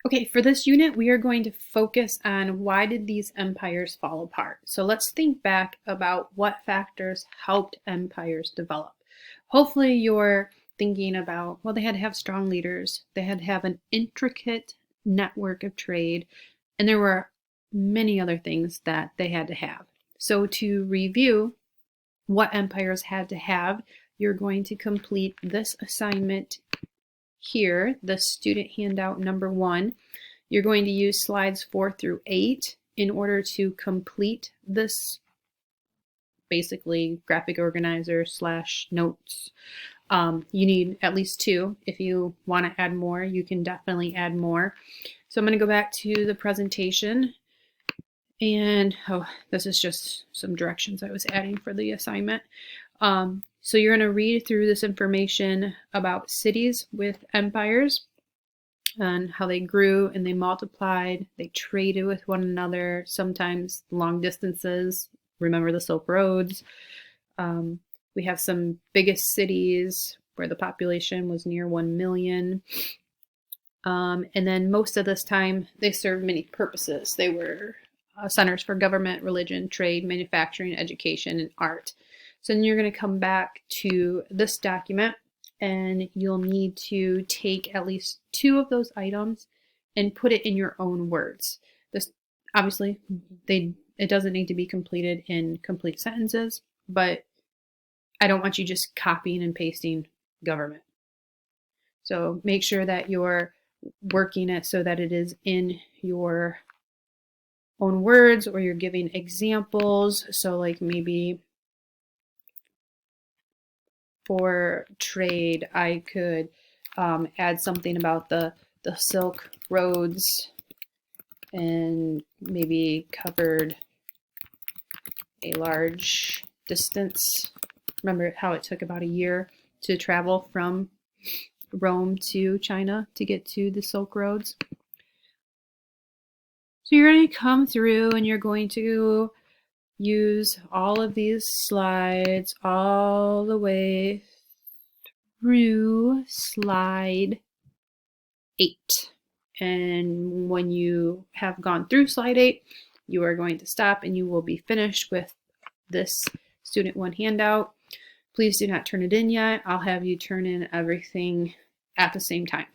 Okay, for this unit, we are going to focus on why did these empires fall apart. So let's think back about what factors helped empires develop. Hopefully you're thinking about, well, they had to have strong leaders, they had to have an intricate network of trade, and there were many other things that they had to have. So to review what empires had to have, you're going to complete this assignment here, the student handout number 1. You're going to use slides 4 through 8 in order to complete this basically graphic organizer / notes. You need at least 2. If you want to add more, you can definitely add more. So I'm going to go back to the presentation, and this is just some directions I was adding for the assignment. So you're going to read through this information about cities with empires and how they grew and they multiplied, they traded with one another, sometimes long distances. Remember the Silk Roads. We have some biggest cities where the population was near 1 million. And then most of this time, they served many purposes. They were centers for government, religion, trade, manufacturing, education, and art. So then you're going to come back to this document, and you'll need to take at least 2 of those items and put it in your own words. This obviously, it doesn't need to be completed in complete sentences, but I don't want you just copying and pasting government. So make sure that you're working it so that it is in your own words, or you're giving examples. So like maybe for trade, I could add something about the Silk Roads and maybe covered a large distance. Remember how it took about a year to travel from Rome to China to get to the Silk Roads. So you're going to come through and you're going to use all of these slides all the way through slide 8. And when you have gone through slide 8, you are going to stop and you will be finished with this Student 1 handout. Please do not turn it in yet. I'll have you turn in everything at the same time.